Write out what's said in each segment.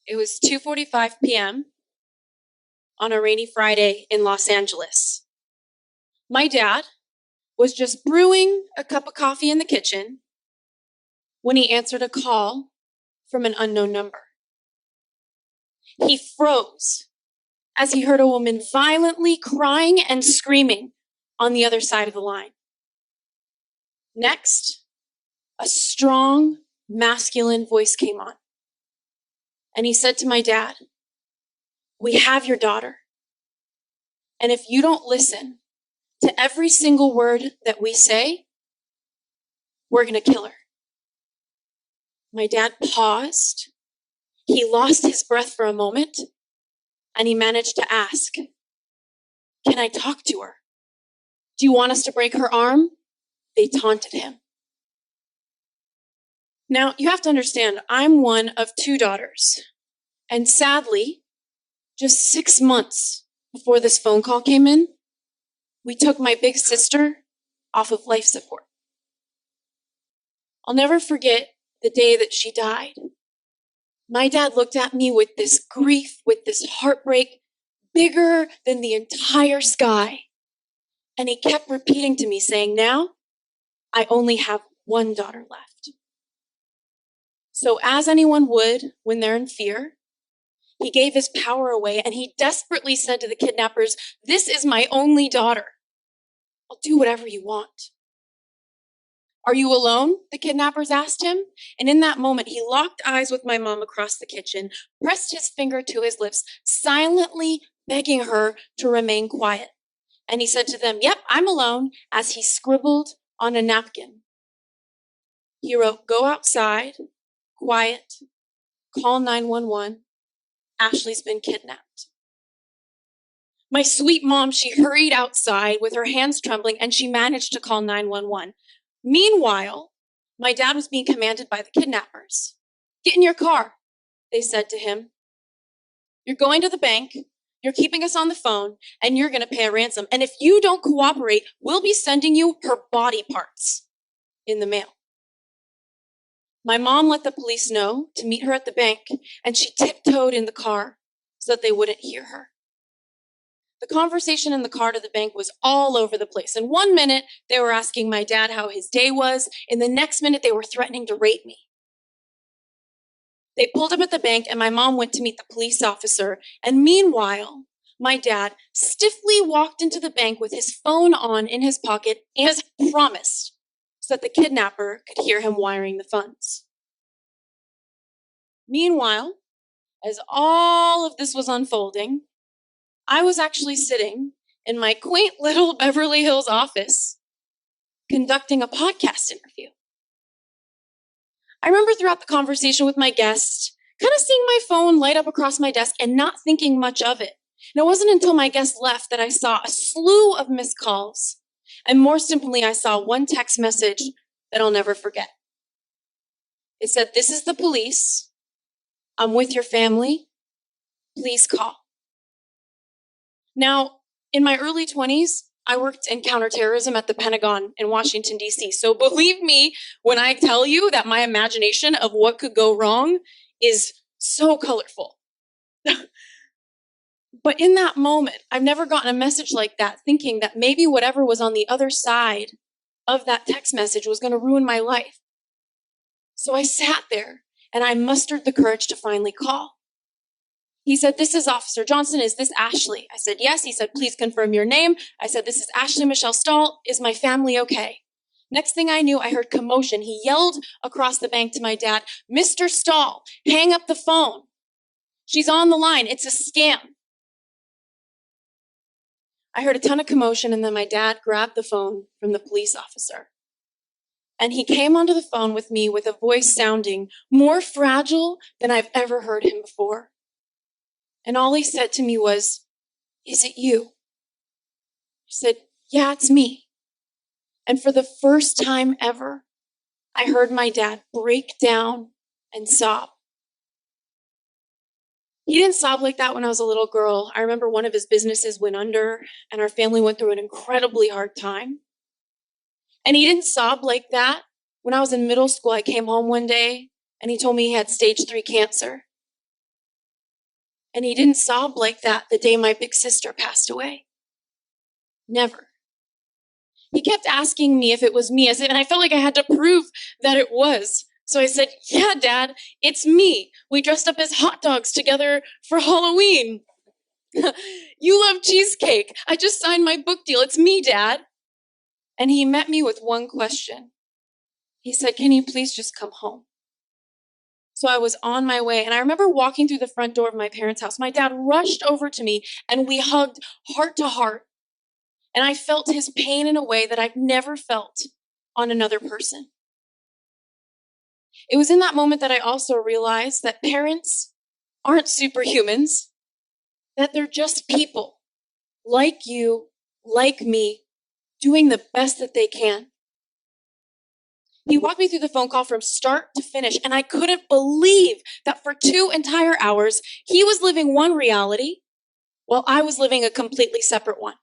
It was 2:45 p.m. on a rainy Friday in Los Angeles. My dad was just brewing a cup of coffee in the kitchen when he answered a call from an unknown number. He froze as he heard a woman violently crying and screaming on the other side of the line. Next, a strong, masculine voice came on. And he said to my dad, "We have your daughter. And if you don't listen to every single word that we say, we're going to kill her." My dad paused. He lost his breath for a moment, and he managed to ask, "Can I talk to her? Do you want us to break her arm?" They taunted him. Now, you have to understand, I'm one of two daughters. And sadly, just 6 months before this phone call came in, we took my big sister off of life support. I'll never forget the day that she died. My dad looked at me with this grief, with this heartbreak, bigger than the entire sky. And he kept repeating to me, saying, "Now, I only have one daughter left." So as anyone would when they're in fear, he gave his power away and he desperately said to the kidnappers, "This is my only daughter. I'll do whatever you want." "Are you alone?" the kidnappers asked him. And in that moment, he locked eyes with my mom across the kitchen, pressed his finger to his lips, silently begging her to remain quiet. And he said to them, "Yep, I'm alone," as he scribbled on a napkin. He wrote, "Go outside, quiet, call 911. Ashley's been kidnapped." My sweet mom, she hurried outside with her hands trembling, and she managed to call 911. Meanwhile, my dad was being commanded by the kidnappers. "Get in your car," they said to him. "You're going to the bank, you're keeping us on the phone, and you're going to pay a ransom. And if you don't cooperate, we'll be sending you her body parts in the mail." My mom let the police know to meet her at the bank, and she tiptoed in the car so that they wouldn't hear her. The conversation in the car to the bank was all over the place. In 1 minute, they were asking my dad how his day was. In the next minute, they were threatening to rape me. They pulled up at the bank, and my mom went to meet the police officer. And meanwhile, my dad stiffly walked into the bank with his phone on in his pocket, as promised, so that the kidnapper could hear him wiring the funds. Meanwhile, as all of this was unfolding, I was actually sitting in my quaint little Beverly Hills office conducting a podcast interview. I remember throughout the conversation with my guest, kind of seeing my phone light up across my desk and not thinking much of it. And it wasn't until my guest left that I saw a slew of missed calls. And more simply, I saw one text message that I'll never forget. It said, "This is the police. I'm with your family. Please call." Now, in my early 20s, I worked in counterterrorism at the Pentagon in Washington, D.C. So believe me when I tell you that my imagination of what could go wrong is so colorful. But in that moment, I've never gotten a message like that, thinking that maybe whatever was on the other side of that text message was going to ruin my life. So I sat there and I mustered the courage to finally call. He said, "This is Officer Johnson. Is this Ashley?" I said, "Yes." He said, "Please confirm your name." I said, "This is Ashley Michelle Stahl. Is my family okay?" Next thing I knew, I heard commotion. He yelled across the bank to my dad, "Mr. Stahl, hang up the phone. She's on the line. It's a scam." I heard a ton of commotion, and then my dad grabbed the phone from the police officer. And he came onto the phone with me with a voice sounding more fragile than I've ever heard him before. And all he said to me was, "Is it you?" I said, "Yeah, it's me." And for the first time ever, I heard my dad break down and sob. He didn't sob like that when I was a little girl. I remember one of his businesses went under, and our family went through an incredibly hard time. And he didn't sob like that when I was in middle school. I came home one day, and he told me he had stage 3 cancer. And he didn't sob like that the day my big sister passed away. Never. He kept asking me if it was me, and I felt like I had to prove that it was. So I said, yeah, Dad, it's me. We dressed up as hot dogs together for Halloween. You love cheesecake. I just signed my book deal. It's me, Dad. And he met me with one question. He said, can you please just come home? So I was on my way, and I remember walking through the front door of my parents' house. My dad rushed over to me, and we hugged heart to heart. And I felt his pain in a way that I've never felt on another person. It was in that moment that I also realized that parents aren't superhumans, that they're just people like you, like me, doing the best that they can. He walked me through the phone call from start to finish, and I couldn't believe that for 2 entire hours, he was living one reality while I was living a completely separate one.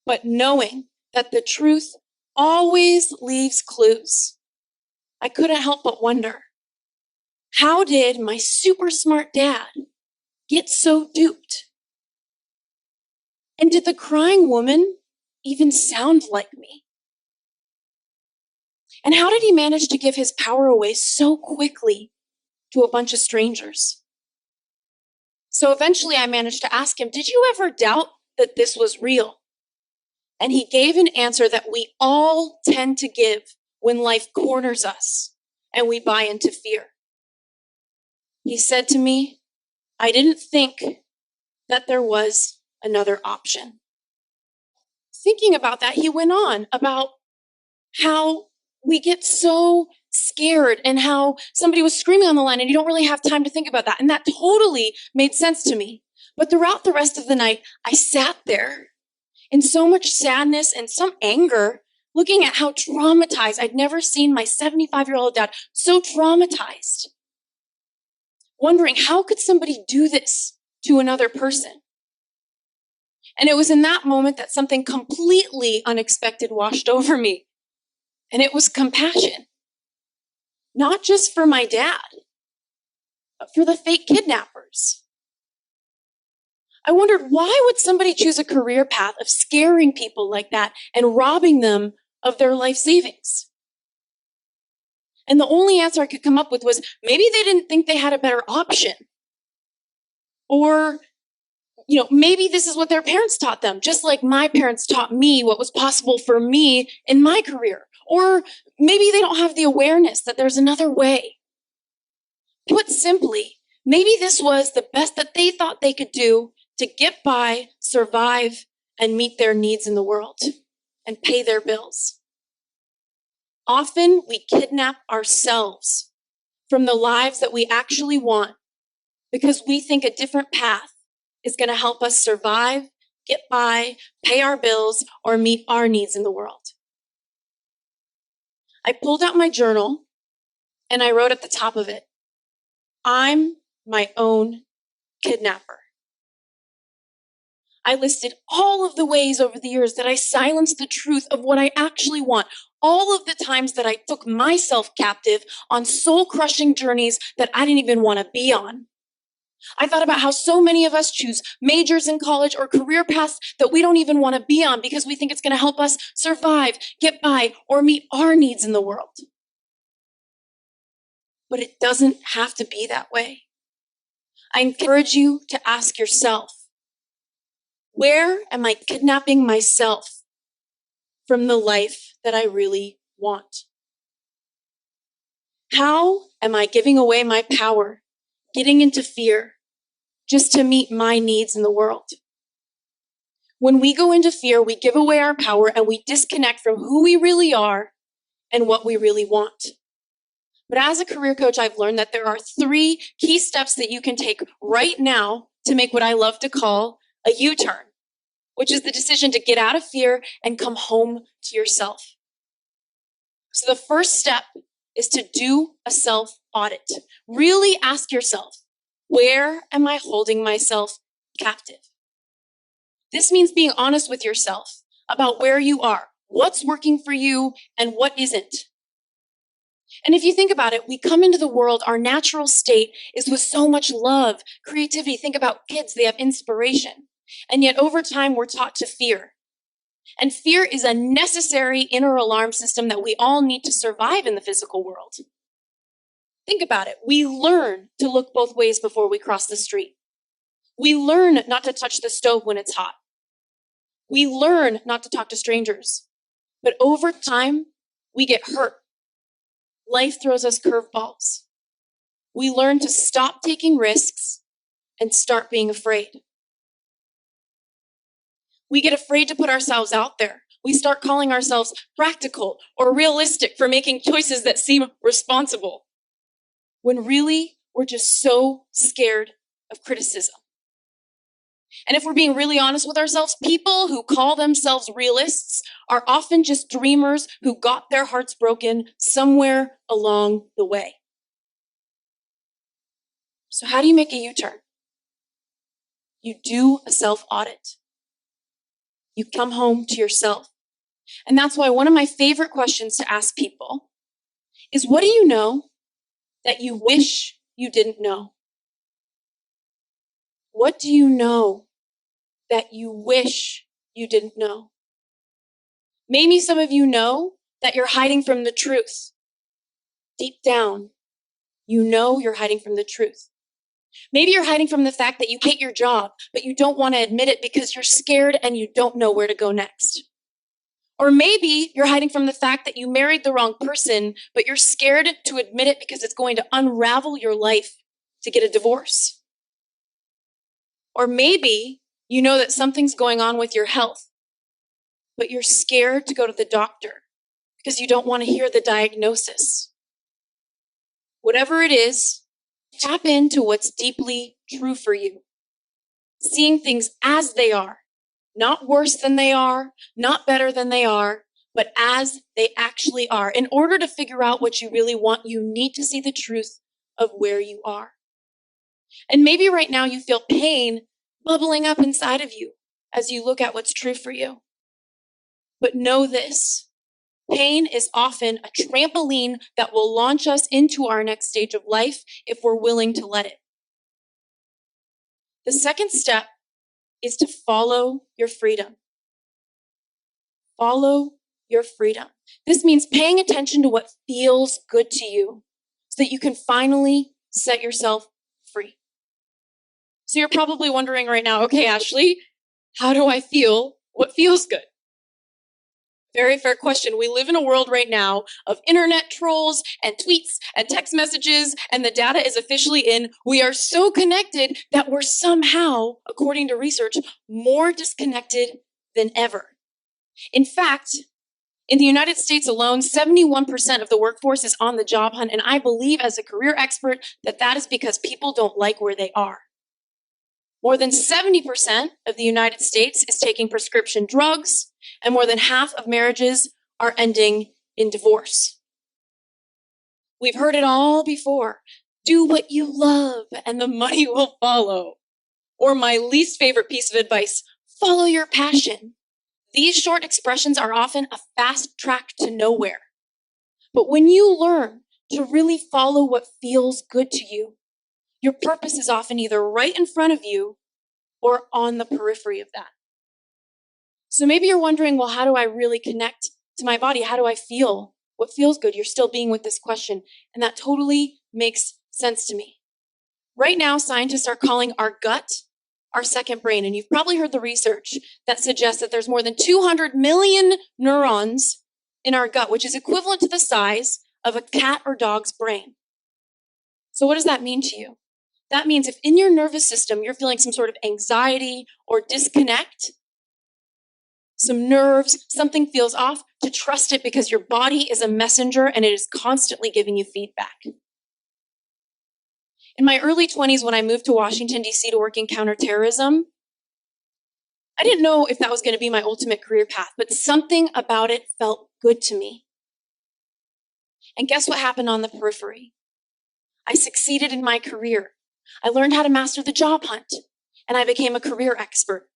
But knowing that the truth always leaves clues, I couldn't help but wonder, how did my super smart dad get so duped? And did the crying woman even sound like me? And how did he manage to give his power away so quickly to a bunch of strangers? So eventually I managed to ask him, did you ever doubt that this was real? And he gave an answer that we all tend to give when life corners us and we buy into fear. He said to me, I didn't think that there was another option. Thinking about that, he went on about how we get so scared and how somebody was screaming on the line and you don't really have time to think about that. And that totally made sense to me. But throughout the rest of the night, I sat there in so much sadness and some anger, looking at how traumatized. I'd never seen my 75-year-old dad so traumatized. Wondering, how could somebody do this to another person? And it was in that moment that something completely unexpected washed over me. And it was compassion. Not just for my dad, but for the fake kidnappers. I wondered, why would somebody choose a career path of scaring people like that and robbing them of their life savings? And the only answer I could come up with was, maybe they didn't think they had a better option. Or, maybe this is what their parents taught them, just like my parents taught me what was possible for me in my career. Or maybe they don't have the awareness that there's another way. Put simply, maybe this was the best that they thought they could do to get by, survive, and meet their needs in the world and pay their bills. Often we kidnap ourselves from the lives that we actually want because we think a different path is going to help us survive, get by, pay our bills, or meet our needs in the world. I pulled out my journal and I wrote at the top of it, I'm my own kidnapper. I listed all of the ways over the years that I silenced the truth of what I actually want. All of the times that I took myself captive on soul-crushing journeys that I didn't even want to be on. I thought about how so many of us choose majors in college or career paths that we don't even want to be on because we think it's going to help us survive, get by, or meet our needs in the world. But it doesn't have to be that way. I encourage you to ask yourself, where am I kidnapping myself from the life that I really want? How am I giving away my power, getting into fear, just to meet my needs in the world? When we go into fear, we give away our power and we disconnect from who we really are and what we really want. But as a career coach, I've learned that there are 3 key steps that you can take right now to make what I love to call a U-turn, which is the decision to get out of fear and come home to yourself. So the first step is to do a self-audit. Really ask yourself, where am I holding myself captive? This means being honest with yourself about where you are, what's working for you, and what isn't. And if you think about it, we come into the world, our natural state is with so much love, creativity. Think about kids, they have inspiration. And yet over time, we're taught to fear. And fear is a necessary inner alarm system that we all need to survive in the physical world. Think about it. We learn to look both ways before we cross the street. We learn not to touch the stove when it's hot. We learn not to talk to strangers. But over time, we get hurt. Life throws us curveballs. We learn to stop taking risks and start being afraid. We get afraid to put ourselves out there. We start calling ourselves practical or realistic for making choices that seem responsible, when really we're just so scared of criticism. And if we're being really honest with ourselves, people who call themselves realists are often just dreamers who got their hearts broken somewhere along the way. So how do you make a U-turn? You do a self-audit. You come home to yourself. And that's why one of my favorite questions to ask people is, what do you know that you wish you didn't know? What do you know that you wish you didn't know? Maybe some of you know that you're hiding from the truth. Deep down, you know you're hiding from the truth. Maybe you're hiding from the fact that you hate your job, but you don't want to admit it because you're scared and you don't know where to go next. Or maybe you're hiding from the fact that you married the wrong person, but you're scared to admit it because it's going to unravel your life to get a divorce. Or maybe you know that something's going on with your health, but you're scared to go to the doctor because you don't want to hear the diagnosis. Whatever it is, tap into what's deeply true for you. Seeing things as they are, not worse than they are, not better than they are, but as they actually are. In order to figure out what you really want, you need to see the truth of where you are. And maybe right now you feel pain bubbling up inside of you as you look at what's true for you. But know this, pain is often a trampoline that will launch us into our next stage of life if we're willing to let it. The second step is to follow your freedom. Follow your freedom. This means paying attention to what feels good to you so that you can finally set yourself free. So you're probably wondering right now, okay, Ashley, how do I feel what feels good? Very fair question. We live in a world right now of internet trolls and tweets and text messages, and the data is officially in. We are so connected that we're somehow, according to research, more disconnected than ever. In fact, in the United States alone, 71% of the workforce is on the job hunt, and I believe as a career expert that that is because people don't like where they are. More than 70% of the United States is taking prescription drugs, and more than half of marriages are ending in divorce. We've heard it all before. Do what you love and the money will follow. Or my least favorite piece of advice, follow your passion. These short expressions are often a fast track to nowhere. But when you learn to really follow what feels good to you, your purpose is often either right in front of you or on the periphery of that. So maybe you're wondering, well, how do I really connect to my body? How do I feel? What feels good? You're still being with this question. And that totally makes sense to me. Right now, scientists are calling our gut our second brain. And you've probably heard the research that suggests that there's more than 200 million neurons in our gut, which is equivalent to the size of a cat or dog's brain. So what does that mean to you? That means if in your nervous system you're feeling some sort of anxiety or disconnect, some nerves, something feels off, to trust it because your body is a messenger and it is constantly giving you feedback. In my early 20s, when I moved to Washington, D.C. to work in counterterrorism, I didn't know if that was going to be my ultimate career path, but something about it felt good to me. And guess what happened on the periphery? I succeeded in my career. I learned how to master the job hunt, and I became a career expert.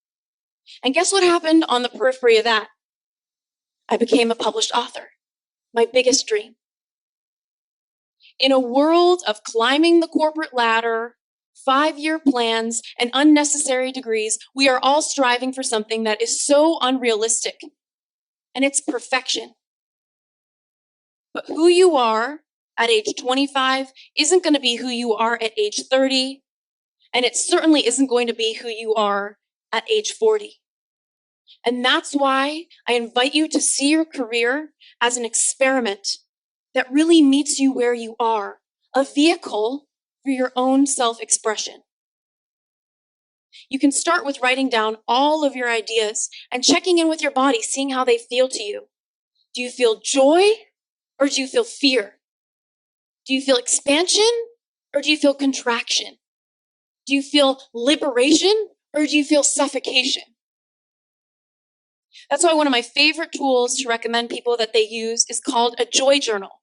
And guess what happened on the periphery of that? I became a published author, my biggest dream. In a world of climbing the corporate ladder, 5-year plans, and unnecessary degrees, we are all striving for something that is so unrealistic, and it's perfection. But who you are at age 25 isn't going to be who you are at age 30, and it certainly isn't going to be who you are at age 40. And that's why I invite you to see your career as an experiment that really meets you where you are, a vehicle for your own self-expression. You can start with writing down all of your ideas and checking in with your body, seeing how they feel to you. Do you feel joy or do you feel fear? Do you feel expansion or do you feel contraction? Do you feel liberation or do you feel suffocation? That's why one of my favorite tools to recommend people that they use is called a joy journal.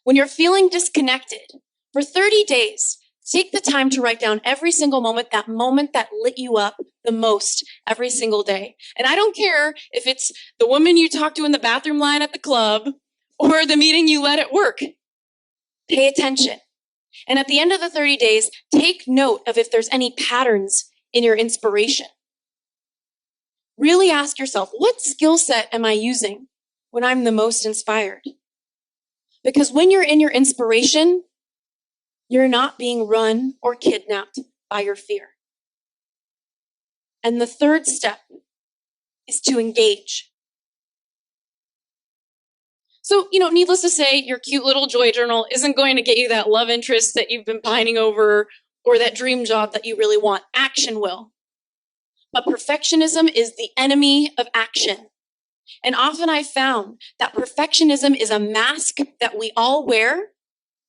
When you're feeling disconnected, for 30 days, take the time to write down every single moment that lit you up the most every single day. And I don't care if it's the woman you talked to in the bathroom line at the club or the meeting you led at work. Pay attention. And at the end of the 30 days, take note of if there's any patterns in your inspiration. Really ask yourself, what skill set am I using when I'm the most inspired? Because when you're in your inspiration, you're not being run or kidnapped by your fear. And the third step is to engage. So, needless to say, your cute little joy journal isn't going to get you that love interest that you've been pining over or that dream job that you really want. Action will. But perfectionism is the enemy of action. And often I've found that perfectionism is a mask that we all wear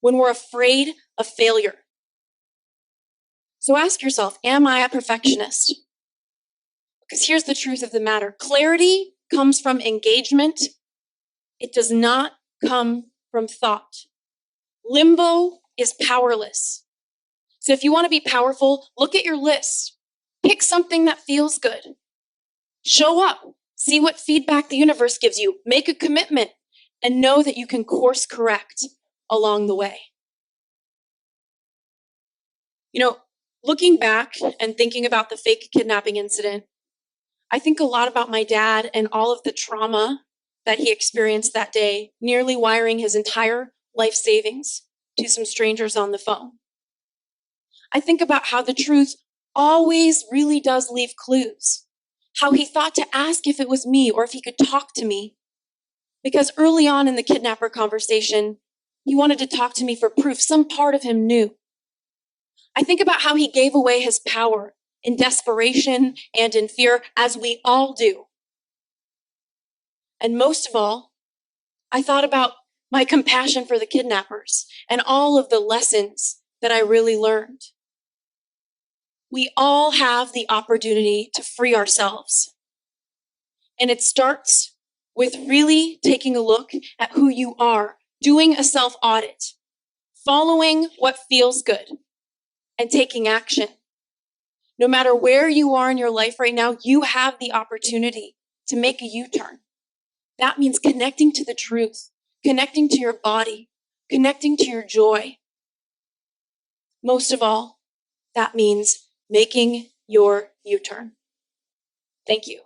when we're afraid of failure. So ask yourself, am I a perfectionist? Because here's the truth of the matter. Clarity comes from engagement. It does not come from thought. Limbo is powerless. So if you want to be powerful, look at your list. Pick something that feels good. Show up. See what feedback the universe gives you. Make a commitment and know that you can course correct along the way. Looking back and thinking about the fake kidnapping incident, I think a lot about my dad and all of the trauma that he experienced that day, nearly wiring his entire life savings to some strangers on the phone. I think about how the truth always really does leave clues, how he thought to ask if it was me or if he could talk to me, because early on in the kidnapper conversation, he wanted to talk to me for proof. Some part of him knew. I think about how he gave away his power in desperation and in fear, as we all do. And most of all, I thought about my compassion for the kidnappers and all of the lessons that I really learned. We all have the opportunity to free ourselves. And it starts with really taking a look at who you are, doing a self-audit, following what feels good, and taking action. No matter where you are in your life right now, you have the opportunity to make a U-turn. That means connecting to the truth, connecting to your body, connecting to your joy. Most of all, that means making your U-turn. Thank you.